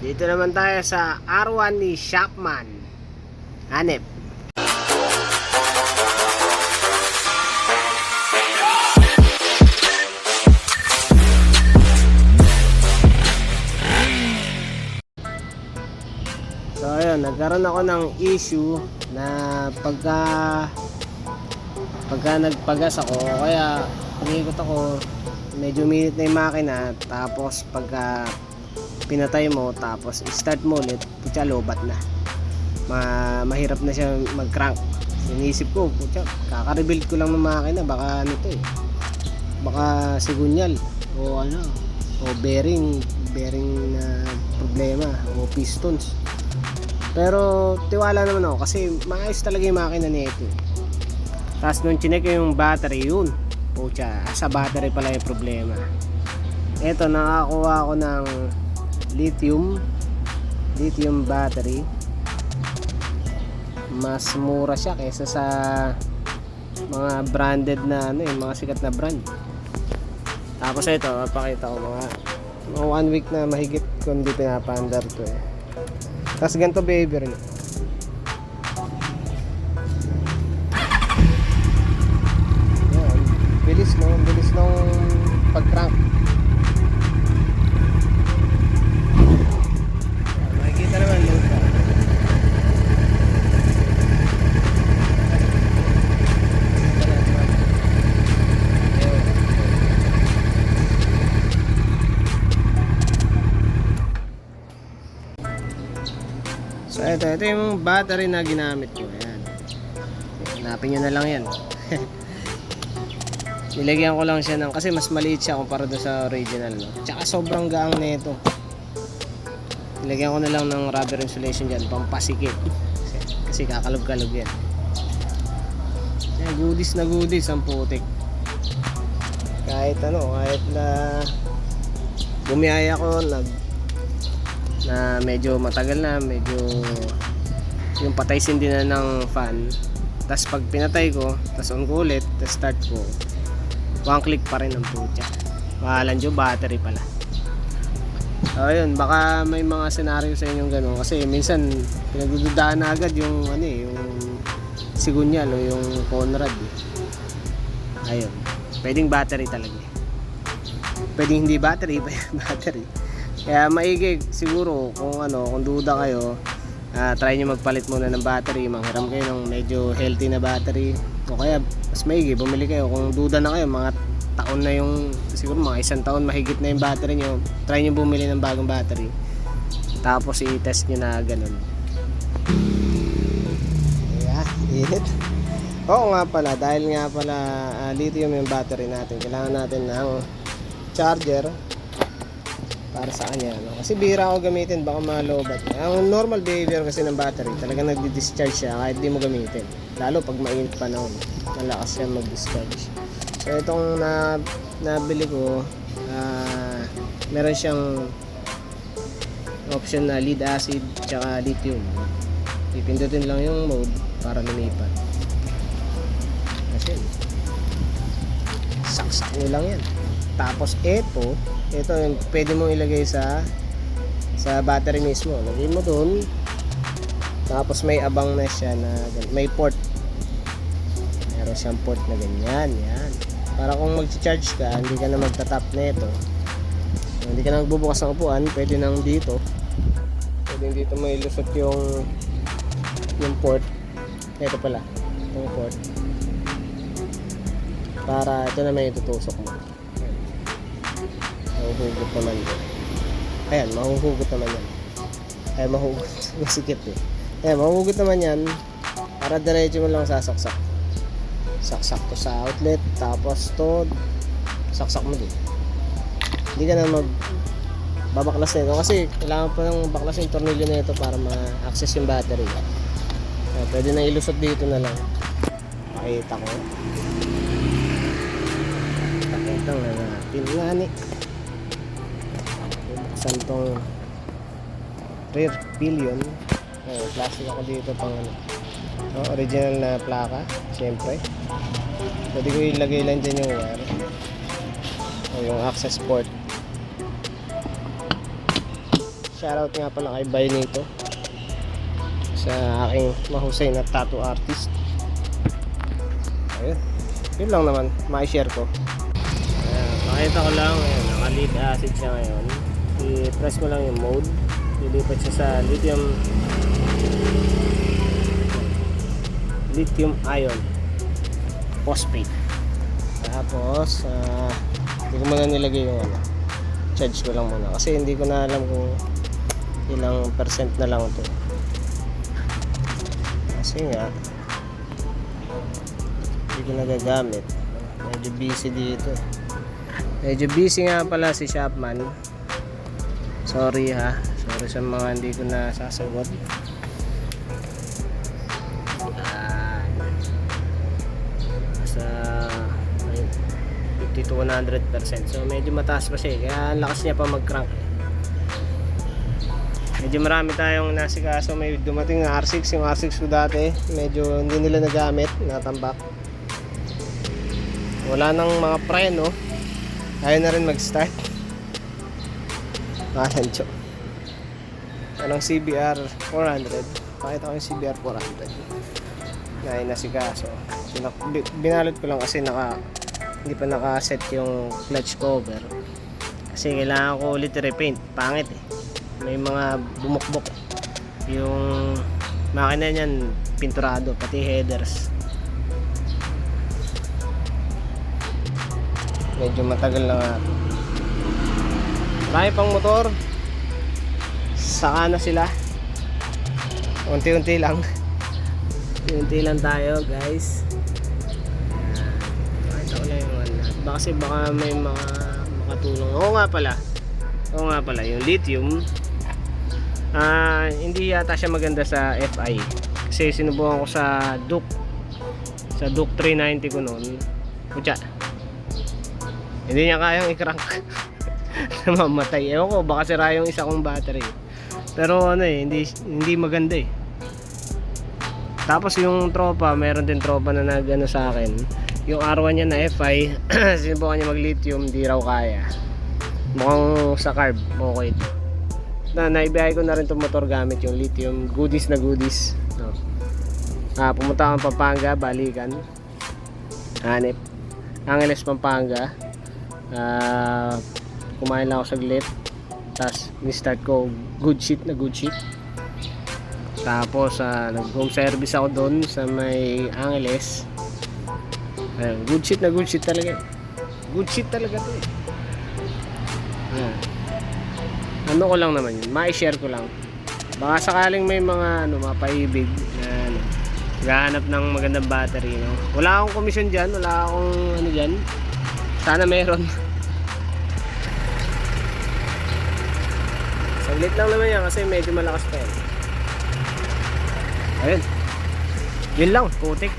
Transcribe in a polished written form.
Dito naman tayo sa R1 ni Shopman. Hanep. So ayun, nagkaroon ako ng issue na pagka nagpagas ako, kaya umikot ako, medyo minute na yung makina, tapos pagka pinatay mo, tapos start mo ulit, putya, lobat na. Mahirap na siya mag-crank. Sinisip ko, putya, kaka-rebuild ko lang ng makina, baka ano to eh, baka sigunyal o ano, o bearing na problema, o pistons. Pero tiwala naman ako kasi maayos talaga yung makina nito. Tapos nung chinek yung battery, yun, pucha, sa battery pala yung problema. Eto, nakakuha ako ng lithium battery. Mas mura siya kaysa sa mga branded na ano, yung mga sikat na brand. Tapos ito, papakita ko mga 1 week na mahigit kung hindi pinapandar to eh. Tapos ganito behavior niya. Bilis nung pag-crank. Makikita naman load pa. So ito yung battery na ginamit ko. Ayan. Hanapin nyo na lang yan. Nilagyan ko lang siya ng, kasi mas maliit siya kumpara doon sa original, no? Tsaka sobrang gaang nito. Nilagyan ko na lang ng rubber insulation dyan, pampasikip. Kasi kakalog-kalog yan. Goodies na goodies ang putik. Kahit ano, kahit na bumiyaya ko, na medyo matagal na, medyo yung patay sindi na ng fan. Tapos pag pinatay ko, tapos on ko ulit, tapos start ko, 1 click pa rin ang putya. Mahalan dyan, battery pala. Ayun, baka may mga senaryo sa inyong gano'n. Kasi minsan, pinagdududaan na agad yung, ano eh, yung sigunyal o yung Conrad eh. Ayun, pwedeng battery talaga eh. Pwedeng hindi battery, battery. Kaya maigi siguro kung ano, kung duda kayo, try nyo magpalit muna ng battery. Manghiram kayo ng medyo healthy na battery. O kaya mas maigi, bumili kayo. Kung duda na kayo, mga taon na yung, siguro mga 1 taon mahigit na yung battery nyo, try nyo bumili ng bagong battery. Tapos i-test nyo na ganun. Yeah, init. Oo nga pala, dahil nga pala lithium yung battery natin, kailangan natin ng charger para sa kanya, no? Kasi bihira ako gamitin, baka malobat. Ang normal behavior kasi ng battery, talaga nagdi-discharge siya kahit di mo gamitin. Lalo pag mainit panahon, malakas siya mag-discharge. So itong nabili ko, meron siyang option na lead acid tsaka lithium. Pipindutin lang yung mode para lumipat. Kasi saksak nyo lang yan. Tapos ito yung pwede mong ilagay sa battery mismo. Lagay mo dun. Tapos may abang na siya na may port. Meron siyang port na ganyan. Yan. Para kung mag-charge ka, hindi ka na magta-tap na ito. Hindi ka na magbubukas ng upuan, pwede nang dito. Pwede dito mo ilusot yung port. Ito pala. Yung port. Para ito na may itutusok mo. Mahuhugot naman yan. Ayan, mahuhugot naman yan. Ay, mahuhugot. Masikip eh. Ayan, mahuhugot naman yan. Para diretso mo lang sasaksak. Saksak to sa outlet. Tapos to, saksak mo din. Hindi ka na babaklas na ito. Kasi kailangan pa ng baklas yung tornilyo na ito para ma-access yung battery. Ayan, pwede na ilusot dito na lang. Makita ko. Pakita nga natin nga ni. Buksan tong rear pillion. Plastic ako dito pang ano. Original na plaka, siyempre. Pwede ko ilagay lang dyan yung wire o yung access port. Shoutout nga pala kay Bay nito, sa aking mahusay na tattoo artist. Ayun, yun lang naman, ma-share ko. Pakita ko lang, ayan, naka-lead acid siya ngayon. I-press mo lang yung mode, lilipat siya sa lithium ion phosphate. Tapos hindi ko muna nilagay yung charge ko lang muna kasi hindi ko na alam kung ilang percent na lang ito, kasi nga hindi ko nagagamit. Medyo busy dito, medyo busy nga pala si Shopman. Sorry ha, sorry sa mga hindi ko na sasagot. Sa 50 to 100%, so medyo mataas pa siya, kaya ang lakas niya pa mag-crank. Medyo marami tayong nasikaso. May dumating na R6, yung R6 ko dati medyo hindi nila nagamit, natambak. Wala nang mga preno, ayaw na rin mag-start. Nakalancho. Anong CBR 400, pakita ko yung CBR 400 na inasikaso. Binalot ko lang kasi hindi pa naka-set yung clutch cover, kasi kailangan ko ulit i-repaint. Pangit eh, may mga bumukbok yung makina niyan, pinturado pati headers. Medyo matagal na nga. Marami pang motor, saka na sila, unti-unti lang. Unti lang tayo guys. Kasi baka may mga makatulong. Oo nga pala yung lithium, hindi yata siya maganda sa FI, kasi sinubukan ko sa Duke 390 ko noon. Kutya, hindi niya kayang i-crank. Namamatay. Ewan ko, baka sira yung isa kong battery, pero hindi maganda eh. Tapos yung tropa, meron din tropa na nagano sa akin, yung R1 niya na FI, sinubukan niya mag lithium, di raw kaya. Mukhang sa carb okay ito. Naibiyahe ko na rin itong motor gamit yung lithium. Goodies na goodies, no? Pumunta akong Pampanga, balikan, hanip Angeles, Pampanga. Kumain lang ako saglit, tapos ni-start ko good shit. Tapos nag-home service ako doon sa may Angeles. Good shit talaga. Good shit talaga to eh. Ano ko lang naman yun, ma-share ko lang. Baka sakaling may mga mapaibig na gahanap ng magandang battery, no? Wala akong komisyon dyan, wala akong dyan. Sana meron. Saglit lang naman yan kasi medyo malakas pa yan. Ayun, yun lang, putik.